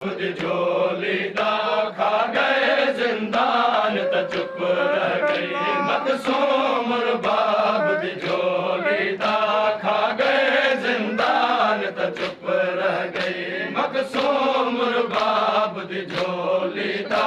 झोली दा खा गए जिंदान त चुप रह गई मकसूम रुबाब दी झोली दा खा गए जिंदान त चुप रह गई मकसूम रुबाब दी झोली दा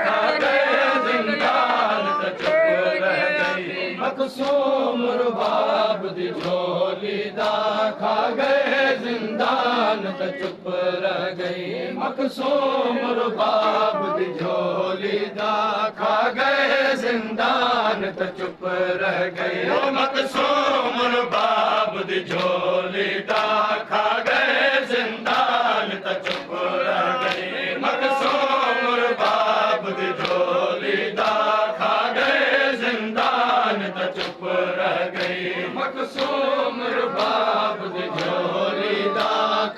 खा गए जिंदान त चुप रह गई मकसूम रुबाब दी झोली दा खा गए जिंदान त चुप रह गई मकसूम रुबाब दी झोली दा खा गए जिंदान त चुप रह गई मकसूम रुबाब दी झोली दा खा गए जिंदान त चुप रह गई मकसूम रुबाब दी झोली दा खा गए जिंदान त चुप रह गई मकसूम रुबाब दी झोली दा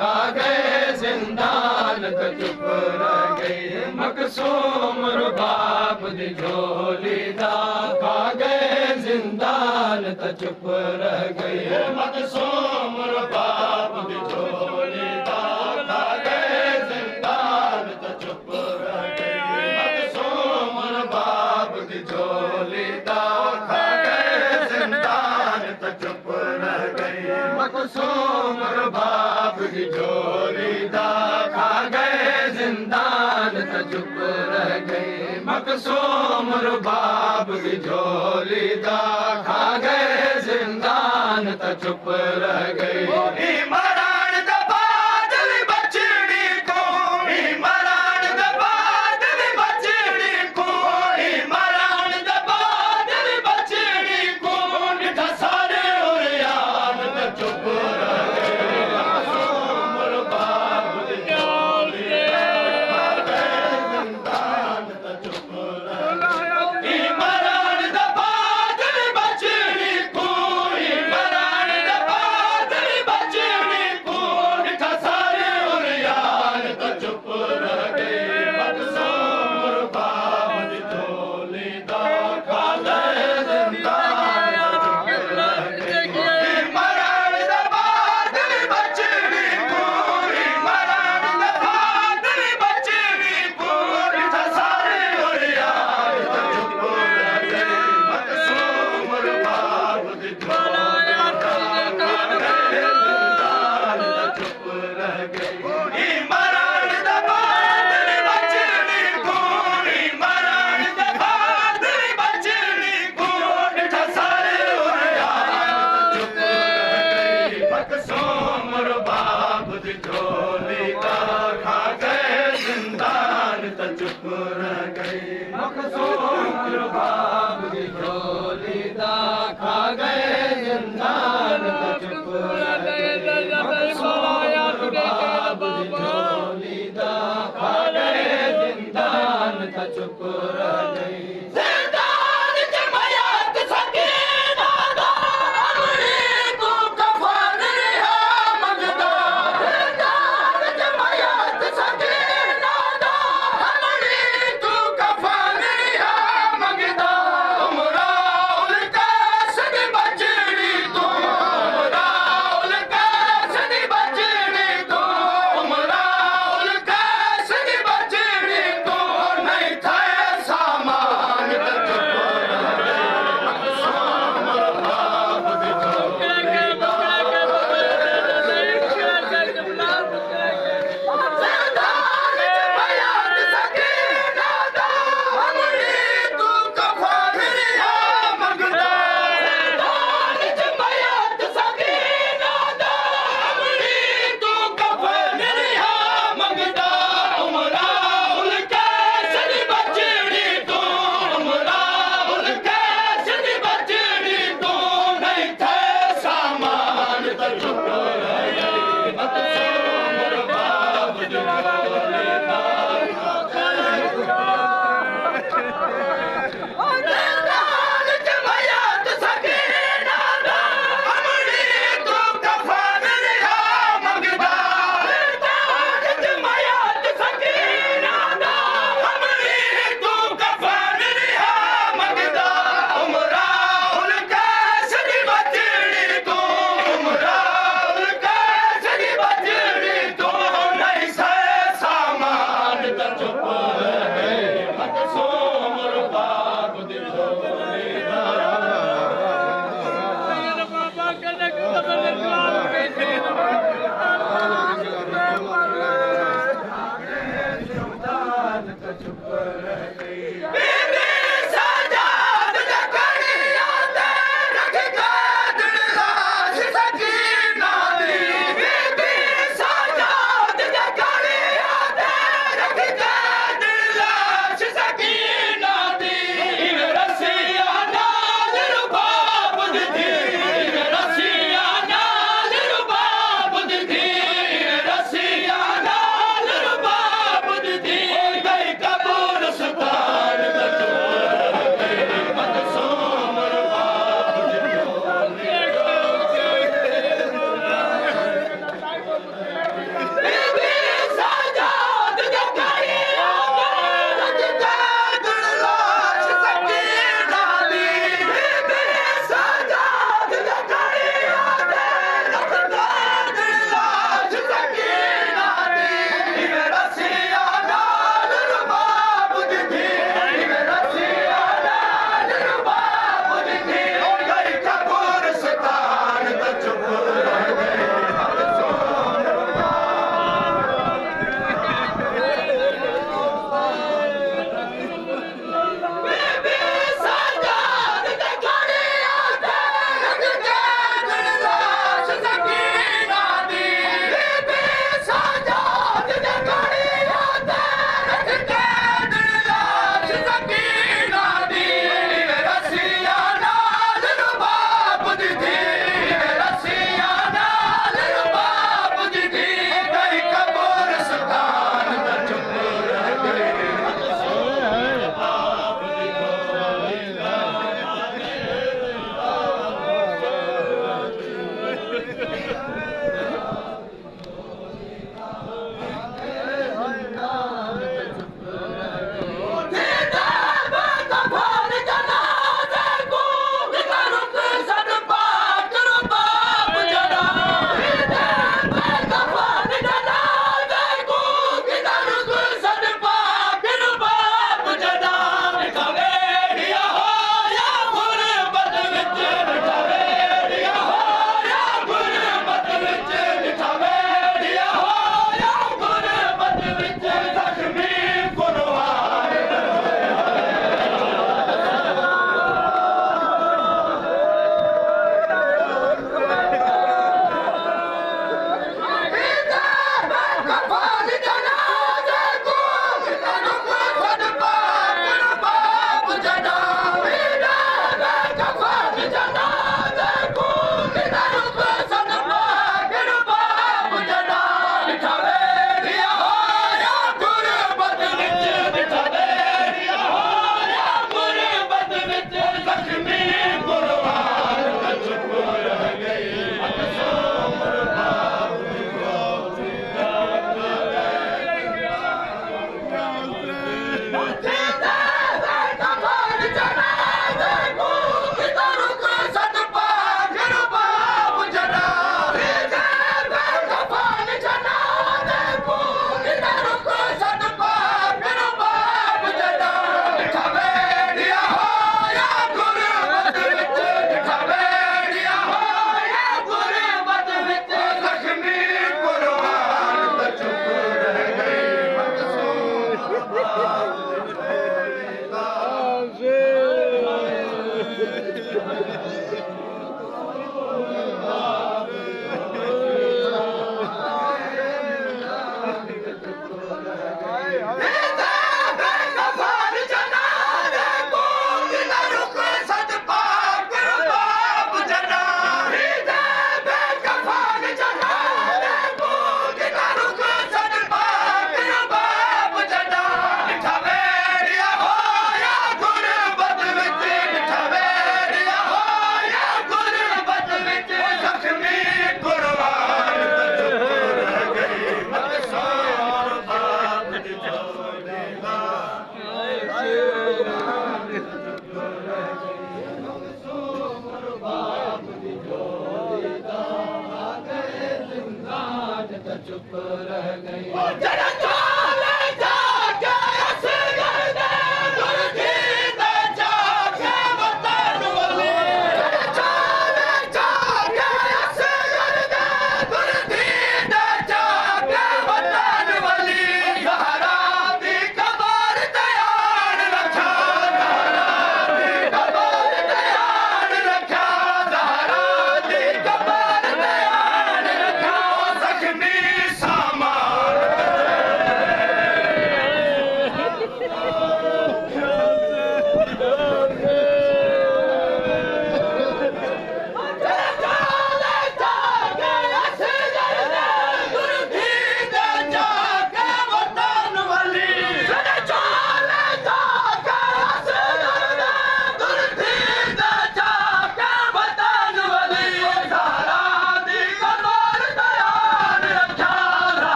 खा गए जिंदान त चुप रह गई मकसूम रुबाब दी झोली दा खा गए जिंदान त चुप रह गई मकसूम रुबाब दी झोली दा खा गए जिंदान त चुप रह गई मकसूम रुबाब दी झोली दा खा गए जिंदान त चुप रह गई मकसूम रुबाब दी झोली दा खा गए जिंदान त चुप रह गई मकसूम रुबाब दी झोली दा खा गए जिंदान त चुप रह गई इमरान दा बादल बचड़ी को इमरान दा बादल बचड़ी को इमरान दा बादल बचड़ी को निठा सारे और याद त चुप रह गई मकसूम रुबाब दी झोली दा खा गए जिंदान त चुप रह गई इमरान दा बादल बचड़ी को इमरान दा बादल बचड़ी को निठा सारे और याद त चुप रह गई मकसूम रुबाब दी झोली दा खा गए जिंदान त चुप रह गई इमरान दा बादल बचड़ी को इमरान दा बादल बचड़ी को निठा सारे और याद त चुप रह गई मकसूम रुबाब दी झोली दा खा गए जिंदान त चुप रह गई इमरान दा बादल बचड़ी को इमरान दा बादल बचड़ी को निठा सारे और याद त चुप रह गई मकसूम रुबाब दी झोली दा खा गए जिंदान त चुप रह गई मकसूम रुबाब दी झोली दा खा गए जिंदान त चुप रह गई मकसूम रुबाब दी झोली दा खा गए जिंदान त चुप रह गई जिंदान च मयात सकीना दा अमरी को कफन रिहा मंगदा जिंदान च मयात सकीना दा अमरी को कफन रिहा मंगदा उमरा उल कासद बचड़ी तो उमरा उल कासद बचड़ी तो उमरा उल कासद बचड़ी तो नहीं था सामान त चुप रह गई मकसूम रुबाब दी झोली दा जिंदान च मयात सकीना दा अमरी तू कफन रिहा मंगदा जिंदान च मयात सकीना दा अमरी तू कफन रिहा मंगदा उमरा उल कासद बचड़ी तो उमरा उल कासद बचड़ी तो नहीं थे सामान त चुप रह गई मकसूम रुबाब दी झोली दा खा गए जिंदान च मयात सकीना दा अमरी तू कफन रिहा मंगदा जिंदान च मयात सकीना दा अमरी तू कफन रिहा मंगदा उमरा उल कासद बचड़ी तो उमरा उल कासद बचड़ी तो नहीं से बीबी सजाद जकड़िया ते रख के दिल लाश सकीना दी बीबी सजाद जकड़िया ते रख के दिल लाश सकीना दी रसिया नाल रुबाब दी रसिया नाल रुबाब दी रसिया नाल रुबाब दी गई कबूतर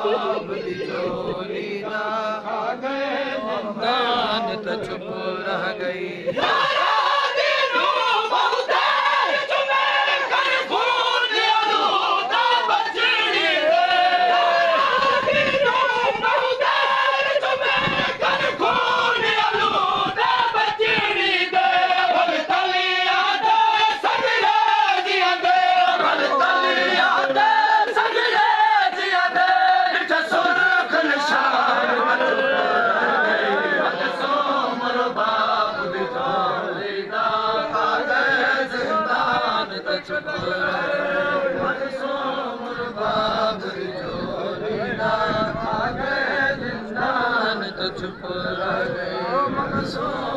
बाब दी झोली दा खा गए जिंदान तो चुप रह गई। चुप रह गए